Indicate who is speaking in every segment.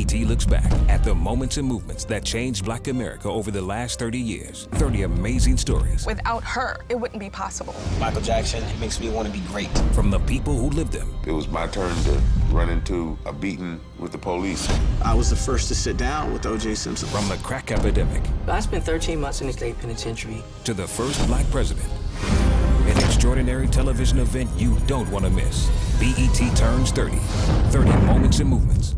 Speaker 1: BET looks back at the moments and movements that changed Black America over the last 30 years. 30 amazing stories.
Speaker 2: Without her, it wouldn't be possible.
Speaker 3: Michael Jackson makes me want to be great.
Speaker 1: From the people who lived them.
Speaker 4: It was my turn to run into a beating with the police.
Speaker 5: I was the first to sit down with O.J. Simpson.
Speaker 1: From the crack epidemic.
Speaker 3: I spent 13 months in the state penitentiary.
Speaker 1: To the first Black president. An extraordinary television event you don't want to miss. BET turns 30. 30 moments and movements.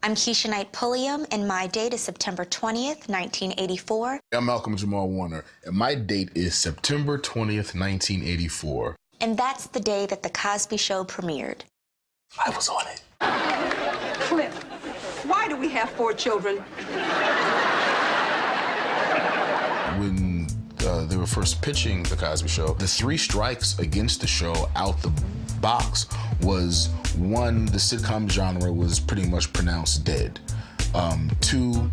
Speaker 6: I'm Keisha Knight Pulliam, and my date is September 20th, 1984.
Speaker 7: I'm Malcolm Jamal Warner, and my date is September 20th, 1984.
Speaker 6: And that's the day that The Cosby Show premiered.
Speaker 7: I was on it.
Speaker 8: Cliff, why do we have 4 children?
Speaker 7: When they were first pitching The Cosby Show, the 3 strikes against the show out the box was, 1, the sitcom genre was pretty much pronounced dead. 2,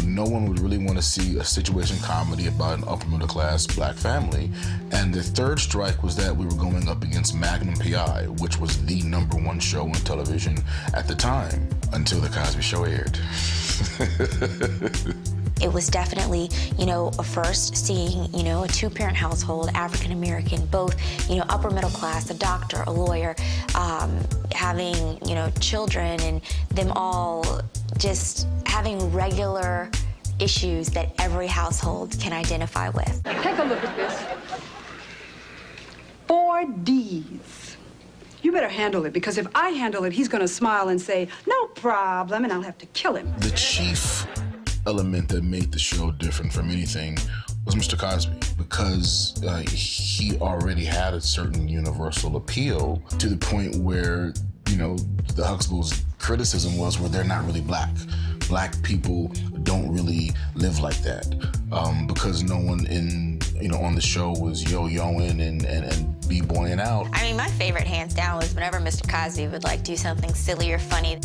Speaker 7: no one would really want to see a situation comedy about an upper middle class Black family. And the 3rd strike was that we were going up against Magnum P.I., which was the #1 show on television at the time, until The Cosby Show aired.
Speaker 6: It was definitely, a first seeing, a 2-parent household, African-American, both, upper middle class, a doctor, a lawyer, having, children, and them all just having regular issues that every household can identify with.
Speaker 8: Take a look at this. 4 Ds. You better handle it, because if I handle it, he's going to smile and say, no problem, and I'll have to kill him.
Speaker 7: The chief element that made the show different from anything was Mr. Cosby, because he already had a certain universal appeal, to the point where, the Huxtables' criticism was, well, they're not really Black. Black people don't really live like that, because no one on the show was yo-yoing and b-boying out.
Speaker 6: I mean, my favorite, hands down, was whenever Mr. Cosby would, do something silly or funny.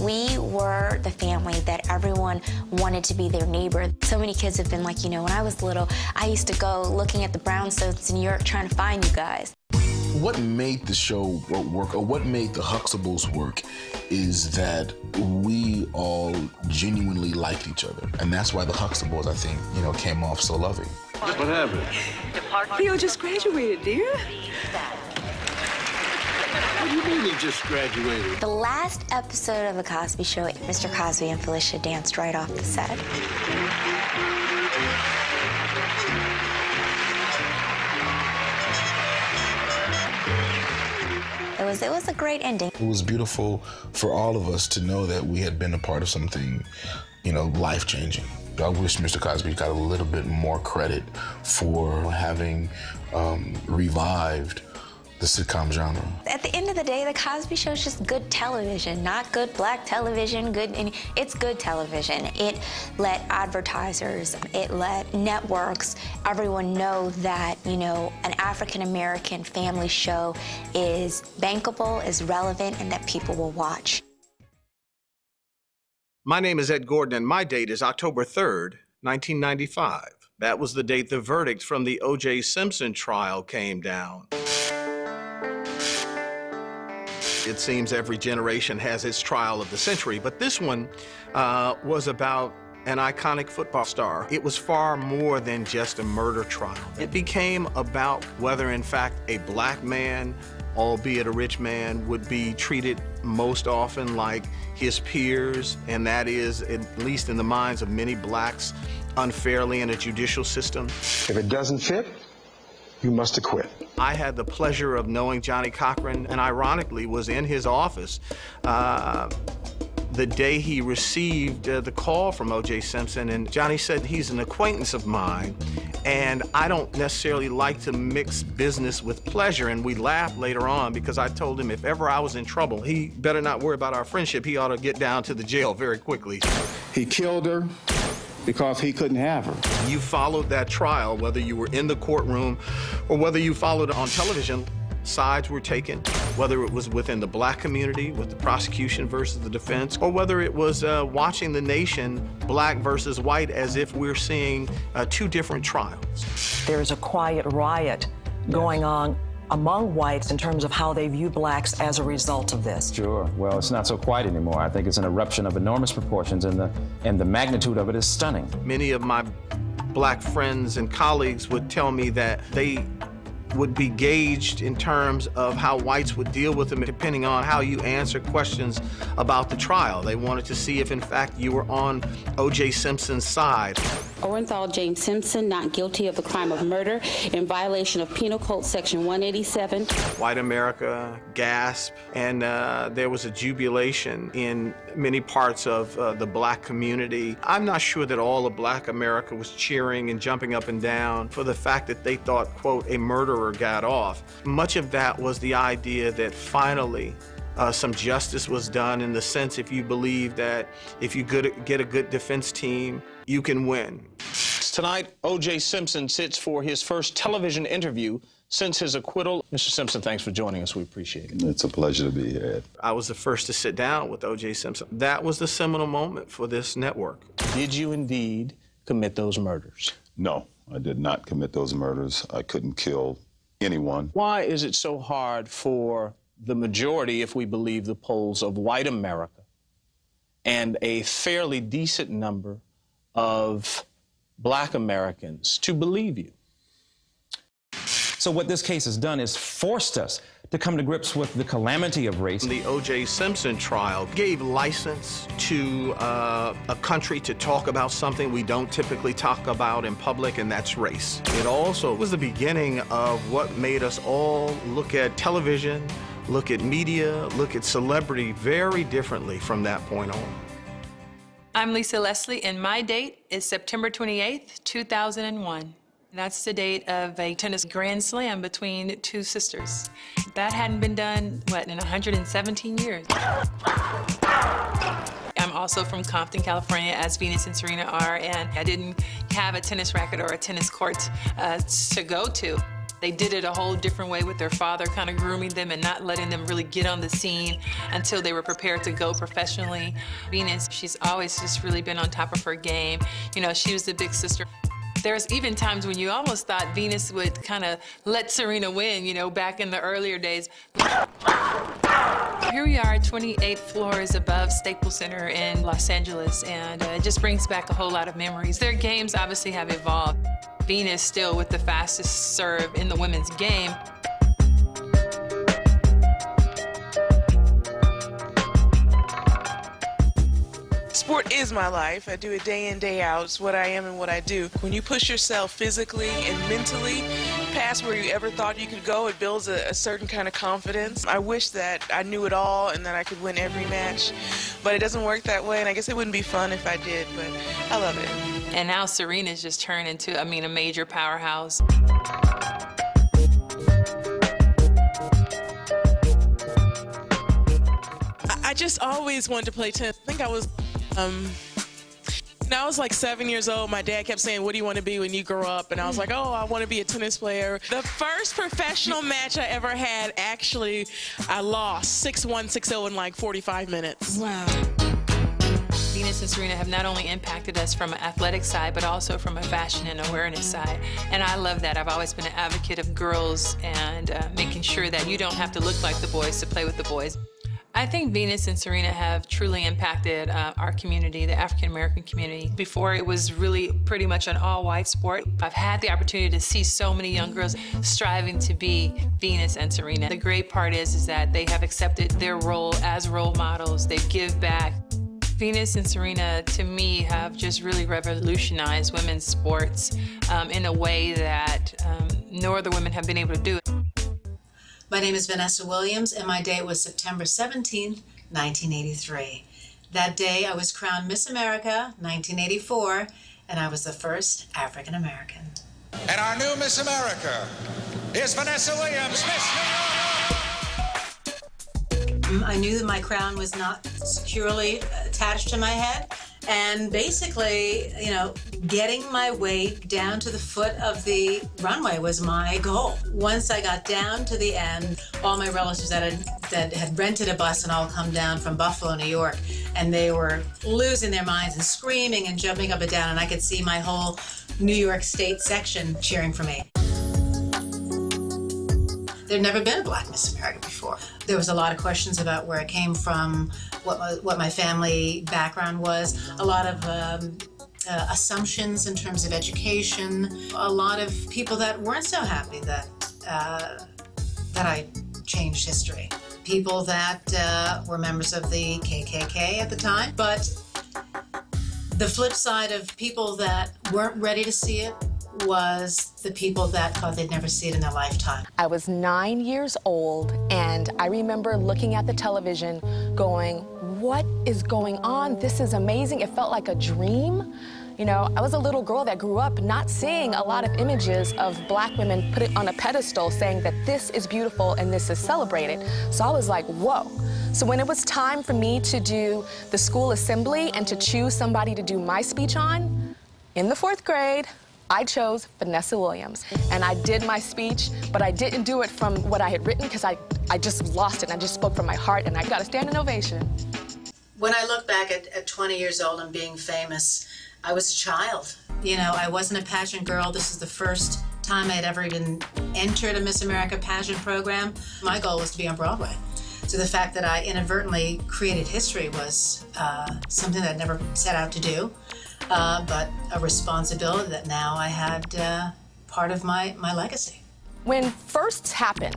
Speaker 6: We were the family that everyone wanted to be their neighbor. So many kids have been like, when I was little, I used to go looking at the brownstones in New York trying to find you guys.
Speaker 7: What made the show work, or what made the Huxtables work, is that we all genuinely liked each other. And that's why the Huxtables, I think, came off so loving.
Speaker 4: What happened?
Speaker 8: Theo just graduated, dear.
Speaker 4: What do you mean he just graduated?
Speaker 6: The last episode of The Cosby Show, Mr. Cosby and Felicia danced right off the set. It was a great ending.
Speaker 7: It was beautiful for all of us to know that we had been a part of something, life-changing. I wish Mr. Cosby got a little bit more credit for having revived the sitcom genre.
Speaker 6: At the end of the day, The Cosby Show is just good television, not good Black television. It's good television. It let advertisers, it let networks, everyone know that, an African-American family show is bankable, is relevant, and that people will watch.
Speaker 9: My name is Ed Gordon, and my date is October 3rd, 1995. That was the date the verdict from the O.J. Simpson trial came down. It seems every generation has its trial of the century, but this one was about an iconic football star. It was far more than just a murder trial. It became about whether, in fact, a Black man, albeit a rich man, would be treated most often like his peers, and that is, at least in the minds of many Blacks, unfairly in a judicial system.
Speaker 10: If it doesn't fit, you must acquit.
Speaker 9: I had the pleasure of knowing Johnnie Cochran, and ironically was in his office the day he received the call from O.J. Simpson, and Johnny said, he's an acquaintance of mine, and I don't necessarily like to mix business with pleasure. And we laughed later on, because I told him if ever I was in trouble, he better not worry about our friendship. He ought to get down to the jail very quickly.
Speaker 10: He killed her because he couldn't have her.
Speaker 9: You followed that trial, whether you were in the courtroom or whether you followed it on television. sides were taken, whether it was within the black community with the prosecution versus the defense, or whether it was watching the nation, black versus white, as if we're seeing two different trials.
Speaker 11: There's a quiet riot going on among whites in terms of how they view blacks as a result of this.
Speaker 12: Sure. Well, it's not so quiet anymore. I think it's an eruption of enormous proportions, and the magnitude of it is stunning.
Speaker 9: Many of my black friends and colleagues would tell me that they would be gauged in terms of how whites would deal with them depending on how you answer questions about the trial. They wanted to see if, in fact, you were on O.J. Simpson's side.
Speaker 13: Orenthal James Simpson, not guilty of the crime of murder in violation of Penal Code Section 187.
Speaker 9: White America gasped, and there was a jubilation in many parts of the black community. I'm not sure that all of black America was cheering and jumping up and down for the fact that they thought, quote, a murderer got off. Much of that was the idea that finally some justice was done, in the sense, if you believe that if you get a good defense team, you can win.
Speaker 14: Tonight, O.J. Simpson sits for his first television interview since his acquittal. Mr. Simpson, thanks for joining us. We appreciate it.
Speaker 15: It's a pleasure to be here, Ed.
Speaker 9: I was the first to sit down with O.J. Simpson. That was the seminal moment for this network.
Speaker 14: Did you indeed commit those murders?
Speaker 15: No, I did not commit those murders. I couldn't kill anyone.
Speaker 14: Why is it so hard for the majority, if we believe the polls, of white America and a fairly decent number of black Americans to believe you?
Speaker 12: So what this case has done is forced us to come to grips with the calamity of race.
Speaker 9: The O.J. Simpson trial gave license to a country to talk about something we don't typically talk about in public, and that's race. It also was the beginning of what made us all look at television, look at media, look at celebrity very differently from that point on.
Speaker 16: I'm Lisa Leslie, and my date is September 28th, 2001. That's the date of a tennis grand slam between two sisters. That hadn't been done, what, in 117 years. I'm also from Compton, California, as Venus and Serena are, and I didn't have a tennis racket or a tennis court to go to. They did it a whole different way with their father, kind of grooming them and not letting them really get on the scene until they were prepared to go professionally. Venus, she's always just really been on top of her game. You know, she was the big sister. There's even times when you almost thought Venus would kind of let Serena win, you know, back in the earlier days. Here we are, 28 floors above Staples Center in Los Angeles, and it just brings back a whole lot of memories. Their games obviously have evolved. Venus still with the fastest serve in the women's game.
Speaker 17: Sport is my life. I do it day in, day out. It's what I am and what I do. When you push yourself physically and mentally past where you ever thought you could go, it builds a certain kind of confidence. I wish that I knew it all and that I could win every match, but it doesn't work that way, and I guess it wouldn't be fun if I did, but I love it.
Speaker 16: And now Serena's just turned into, I mean, a major powerhouse.
Speaker 17: I just always wanted to play tennis. I think I was, I was like 7 years old. My dad kept saying, what do you want to be when you grow up? And I was like, oh, I want to be a tennis player. The first professional match I ever had, actually, I lost 6-1, 6-0 in like 45 minutes.
Speaker 16: Wow. Venus and Serena have not only impacted us from an athletic side, but also from a fashion and awareness side. And I love that. I've always been an advocate of girls and making sure that you don't have to look like the boys to play with the boys. I think Venus and Serena have truly impacted our community, the African-American community. Before, it was really pretty much an all-white sport. I've had the opportunity to see so many young girls striving to be Venus and Serena. The great part is that they have accepted their role as role models. They give back. Venus and Serena, to me, have just really revolutionized women's sports in a way that no other women have been able to do.
Speaker 18: My name is Vanessa Williams, and my date was September 17, 1983. That day, I was crowned Miss America, 1984, and I was the first African American.
Speaker 19: And our new Miss America is Vanessa Williams, Miss New York.
Speaker 18: I knew that my crown was not securely attached to my head, And basically, you know, getting my way down to the foot of the runway was my goal. Once I got down to the end, all my relatives that had rented a bus and all come down from Buffalo, New York, and they were losing their minds and screaming and jumping up and down, and I could see my whole New York State section cheering for me. There'd never been a Black Miss America before. There was a lot of questions about where I came from, what my family background was, a lot of assumptions in terms of education, a lot of people that weren't so happy that I changed history. People that were members of the KKK at the time, but the flip side of people that weren't ready to see it was the people that thought they'd never see it in their lifetime.
Speaker 2: I was 9 years old, and I remember looking at the television going, what is going on? This is amazing. It felt like a dream. You know, I was a little girl that grew up not seeing a lot of images of Black women put it on a pedestal saying that this is beautiful and this is celebrated. So I was like, whoa. So when it was time for me to do the school assembly and to choose somebody to do my speech on, in the 4th grade, I chose Vanessa Williams, and I did my speech, but I didn't do it from what I had written because I just lost it, and I just spoke from my heart, and I got a standing ovation.
Speaker 18: When I look back at 20 years old and being famous, I was a child. You know, I wasn't a pageant girl. This is the first time I had ever even entered a Miss America pageant program. My goal was to be on Broadway. So the fact that I inadvertently created history was something that I never set out to do. But a responsibility that now I had part of my legacy.
Speaker 2: When firsts happen,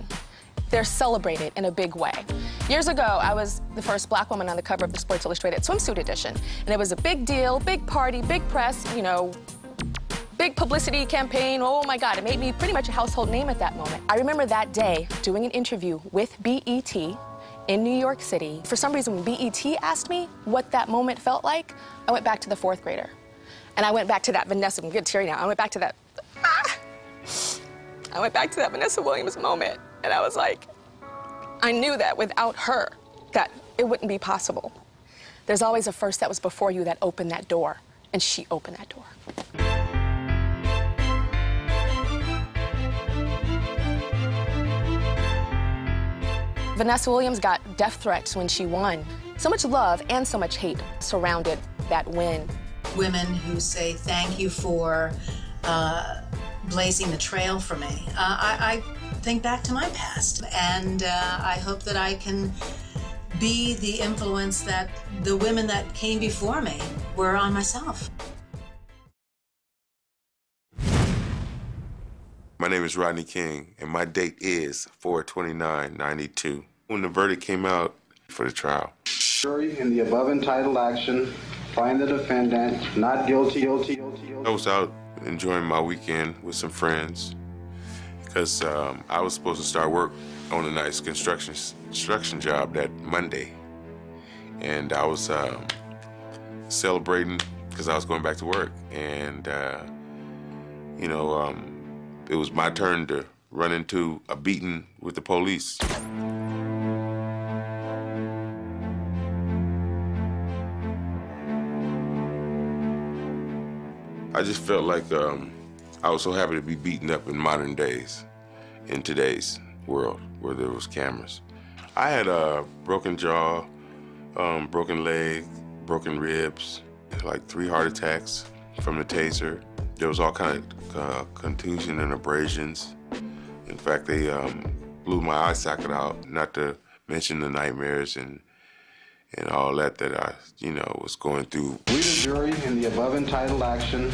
Speaker 2: they're celebrated in a big way. Years ago, I was the first Black woman on the cover of the Sports Illustrated swimsuit edition. And it was a big deal, big party, big press, you know, big publicity campaign. Oh my God, it made me pretty much a household name at that moment. I remember that day doing an interview with BET in New York City. For some reason, when BET asked me what that moment felt like, I went back to the 4th grader. And I went back to that Vanessa, I'm getting teary now. I went back to that, I went back to that Vanessa Williams moment. And I was like, I knew that without her, that it wouldn't be possible. There's always a first that was before you that opened that door, and she opened that door. Vanessa Williams got death threats when she won. So much love and so much hate surrounded that win.
Speaker 18: Women who say thank you for blazing the trail for me. I think back to my past, and I hope that I can be the influence that the women that came before me were on myself.
Speaker 4: My name is Rodney King, and my date is 4/29/92. When the verdict came out for the trial.
Speaker 20: Jury in the above entitled action find the defendant not guilty.
Speaker 4: I was out enjoying my weekend with some friends because I was supposed to start work on a nice construction job that Monday. And I was celebrating because I was going back to work. And, you know, it was my turn to run into a beating with the police. I just felt like I was so happy to be beaten up in modern days, in today's world where there was cameras. I had a broken jaw, broken leg, broken ribs, like 3 heart attacks from the taser. There was all kind of contusion and abrasions. In fact, they blew my eye socket out, not to mention the nightmares and all that I, you know, was going through.
Speaker 20: We, the jury, in the above entitled action,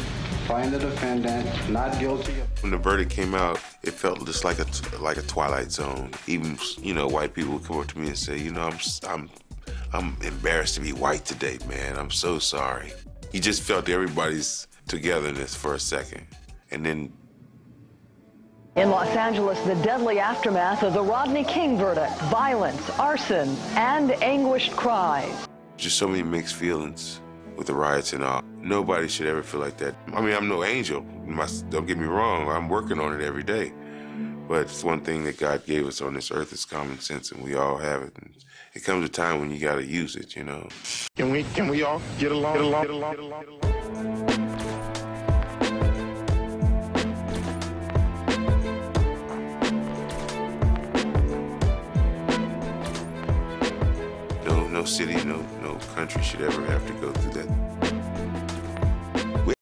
Speaker 20: find the defendant not guilty.
Speaker 4: When the verdict came out, it felt just like a Twilight Zone. Even, you know, white people would come up to me and say, you know, I'm embarrassed to be white today, man. I'm so sorry. You just felt everybody's togetherness for a second, and then.
Speaker 21: In Los Angeles, the deadly aftermath of the Rodney King verdict, violence, arson, and anguished cries.
Speaker 4: Just so many mixed feelings with the riots and all. Nobody should ever feel like that. I mean, I'm no angel. Don't get me wrong, I'm working on it every day. But it's one thing that God gave us on this earth is common sense, and we all have it. it comes a time when you got to use it, you know.
Speaker 10: Can we all get along?
Speaker 4: No city, no country should ever have to go through that.